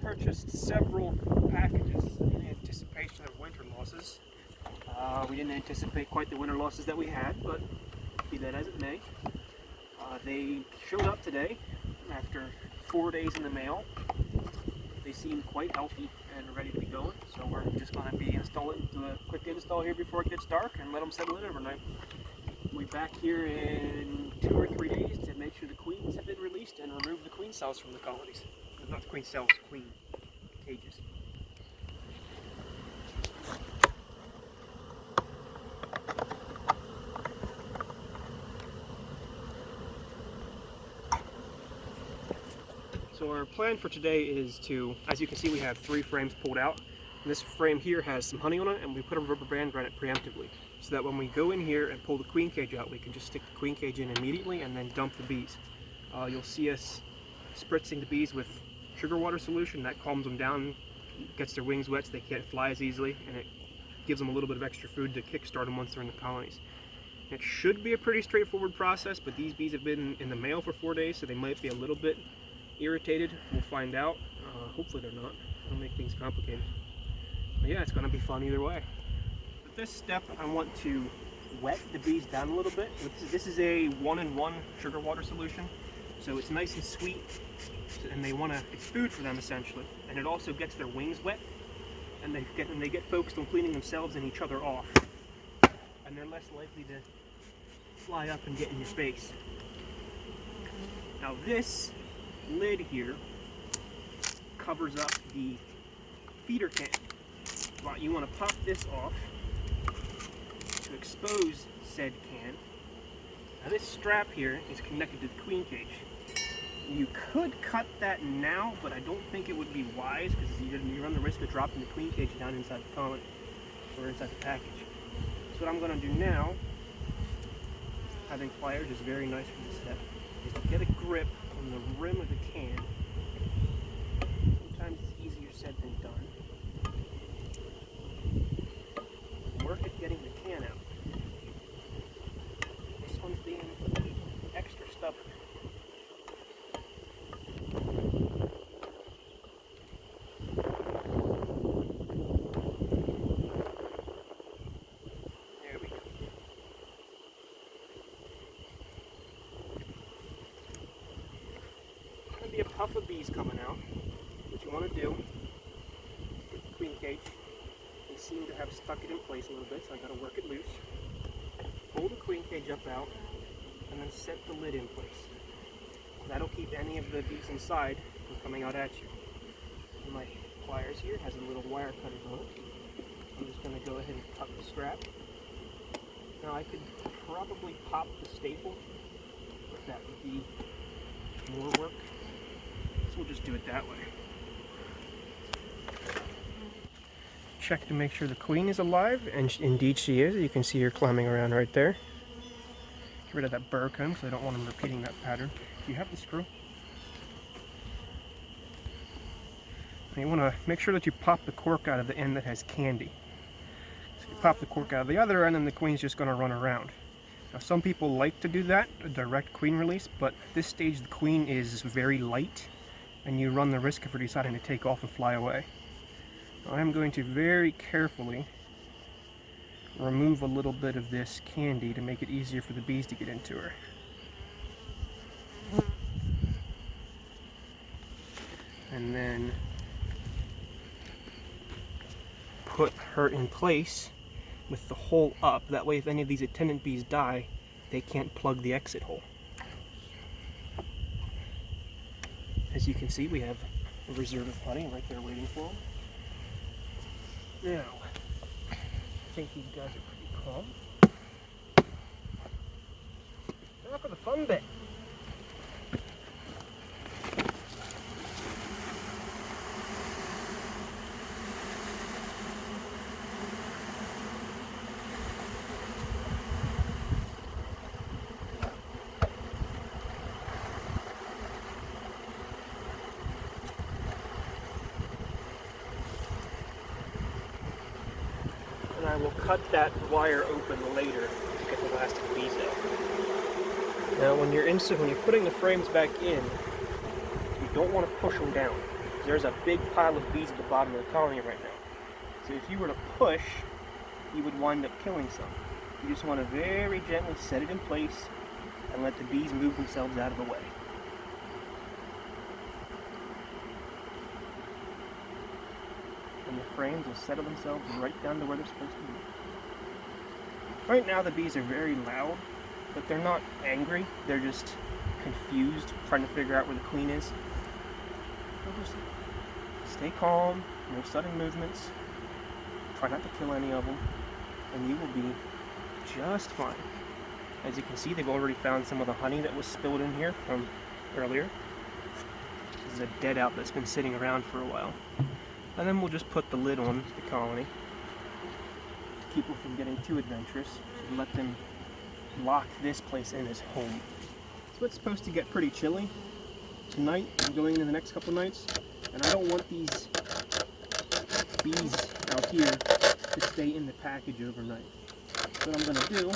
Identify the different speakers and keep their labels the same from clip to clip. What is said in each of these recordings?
Speaker 1: purchased several packages in anticipation of winter losses. We didn't anticipate quite the winter losses that we had, but be that as it may. They showed up today after 4 days in the mail. They seem quite healthy and ready to be going, so we're just going to be installing a quick install here before it gets dark and let them settle in overnight. We'll be back here in 2 or 3 days to make sure the queens have been released and remove the queen cells from the colonies. Not the queen cells, queen cages. So our plan for today is to, as you can see, we have 3 frames pulled out. And this frame here has some honey on it, and we put a rubber band around it preemptively, so that when we go in here and pull the queen cage out, we can just stick the queen cage in immediately and then dump the bees. You'll see us spritzing the bees with sugar water solution. That calms them down, gets their wings wet so they can't fly as easily, and it gives them a little bit of extra food to kickstart them once they're in the colonies. It should be a pretty straightforward process, but these bees have been in the mail for 4 days, so they might be a little bit irritated. We'll find out. Hopefully they're not. It'll make things complicated. But yeah, it's going to be fun either way. With this step, I want to wet the bees down a little bit. This is a 1-in-1 sugar water solution, so it's nice and sweet, and it's food for them essentially. And it also gets their wings wet, and they get focused on cleaning themselves and each other off, and they're less likely to fly up and get in your face. Now this lid here covers up the feeder can. But you want to pop this off to expose said can. Now this strap here is connected to the queen cage. You could cut that now, but I don't think it would be wise, because you run the risk of dropping the queen cage down inside the colony or inside the package. So what I'm going to do now, having pliers is very nice for this step, is to get a grip on the rim of the can. Sometimes it's easier said than done. Work at getting the can out. This one's being extra stubborn. There we go. There's going to be a puff of bees coming out. What you want to do, with the queen cage, they seem to have stuck it in place a little bit, so I got to work it loose. Pull the queen cage up out, and then set the lid in place. That'll keep any of the bees inside from coming out at you. And my pliers here has a little wire cutters on it. I'm just going to go ahead and cut the strap. Now I could probably pop the staple, but that would be more work. So we'll just do it that way. Check to make sure the queen is alive, and indeed she is. You can see her climbing around right there. Get rid of that burr comb because I don't want them repeating that pattern. Do you have the screw? And you want to make sure that you pop the cork out of the end that has candy. So you pop the cork out of the other end and the queen's just going to run around. Now some people like to do that, a direct queen release, but at this stage the queen is very light and you run the risk of her deciding to take off and fly away. I'm going to very carefully remove a little bit of this candy to make it easier for the bees to get into her. And then put her in place with the hole up. That way if any of these attendant bees die, they can't plug the exit hole. As you can see, we have a reserve of honey right there waiting for them. Now, I think these guys are pretty calm. Now for the fun bit. And I will cut that wire open later to get the last of the bees out. Now when you're putting the frames back in, you don't want to push them down. There's a big pile of bees at the bottom of the colony right now. So if you were to push, you would wind up killing some. You just want to very gently set it in place and let the bees move themselves out of the way. And the frames will settle themselves right down to where they're supposed to be. Right now the bees are very loud, but they're not angry. They're just confused, trying to figure out where the queen is. So just stay calm, no sudden movements. Try not to kill any of them, and you will be just fine. As you can see, they've already found some of the honey that was spilled in here from earlier. This is a dead out that's been sitting around for a while. And then we'll just put the lid on the colony to keep them from getting too adventurous and let them lock this place in as home. So it's supposed to get pretty chilly tonight and going into the next couple nights, and I don't want these bees out here to stay in the package overnight. So what I'm going to do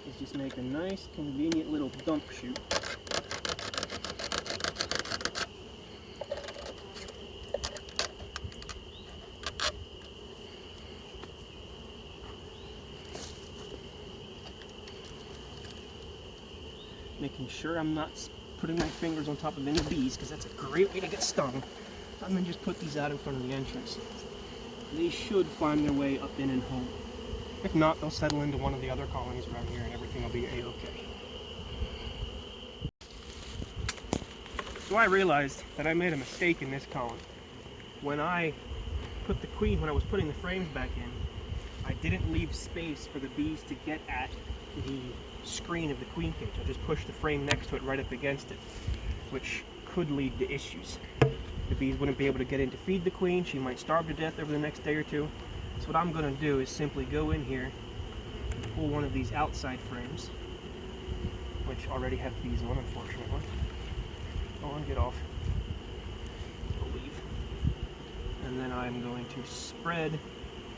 Speaker 1: is just make a nice convenient little dump chute. Making sure I'm not putting my fingers on top of any bees, because that's a great way to get stung. And then just put these out in front of the entrance. They should find their way up in and home. If not, they'll settle into one of the other colonies around here and everything will be a-okay. So I realized that I made a mistake in this colony. When I put the queen, when I was putting the frames back in, I didn't leave space for the bees to get at the screen of the queen cage. I just pushed the frame next to it right up against it, which could lead to issues. The bees wouldn't be able to get in to feed the queen. She might starve to death over the next day or two. So what I'm going to do is simply go in here and pull one of these outside frames, which already have bees on, unfortunately. Go on, get off. I'll leave. And then I'm going to spread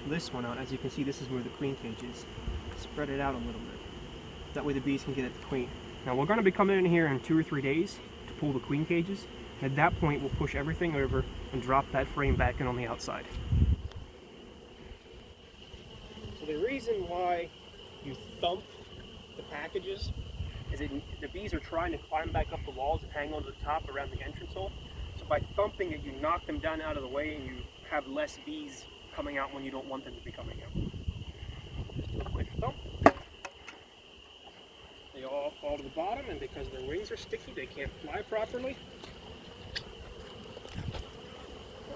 Speaker 1: this one out. As you can see, this is where the queen cage is. Spread it out a little bit. That way the bees can get at the queen. Now we're going to be coming in here in 2 or 3 days to pull the queen cages. At that point, we'll push everything over and drop that frame back in on the outside. So the reason why you thump the packages is that the bees are trying to climb back up the walls and hang onto the top around the entrance hole. So by thumping it, you knock them down out of the way and you have less bees coming out when you don't want them to be coming out. Just do a quick thump. They all fall to the bottom, and because their wings are sticky, they can't fly properly.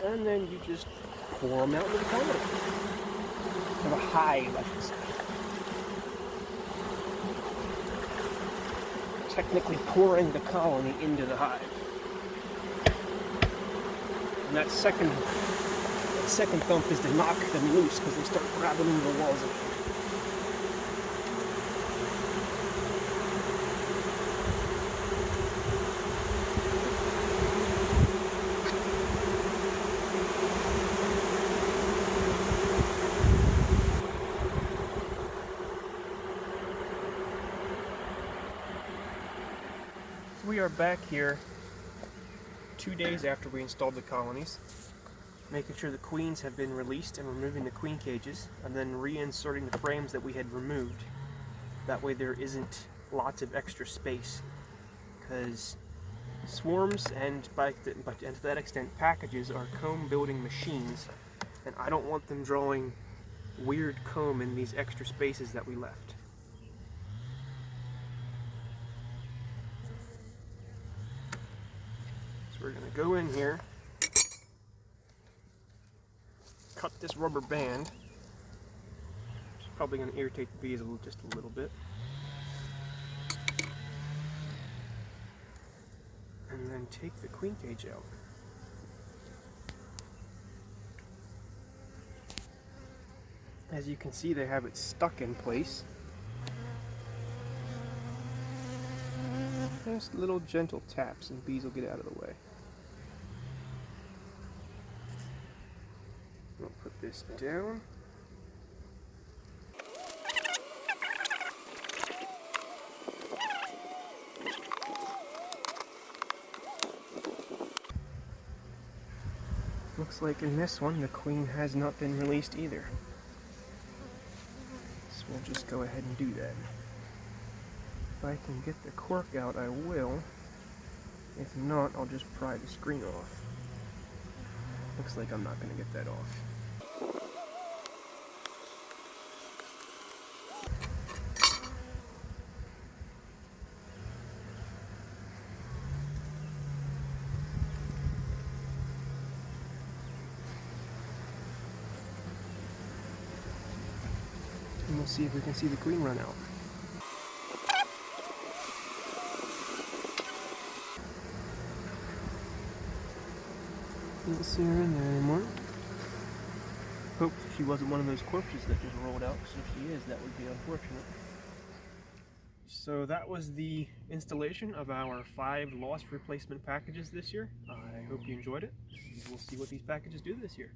Speaker 1: And then you just pour them out into the colony. To the hive, I should say. Technically pouring the colony into the hive. And that second thump is to knock them loose because they start grabbing into the walls again. We are back here 2 days after we installed the colonies, making sure the queens have been released and removing the queen cages, and then reinserting the frames that we had removed. That way there isn't lots of extra space, because swarms and to that extent packages are comb building machines, and I don't want them drawing weird comb in these extra spaces that we left. We're going to go in here, cut this rubber band, which is probably going to irritate the bees just a little bit, and then take the queen cage out. As you can see, they have it stuck in place. Just little gentle taps and bees will get out of the way. I'll put this down. Looks like in this one the queen has not been released either. So we'll just go ahead and do that. If I can get the cork out, I will. If not, I'll just pry the screen off. Looks like I'm not going to get that off. And we'll see if we can see the queen run out. Don't see her in there anymore. Hope she wasn't one of those corpses that just rolled out, because if she is, that would be unfortunate. So that was the installation of our 5 lost replacement packages this year. I hope you enjoyed it. We'll see what these packages do this year.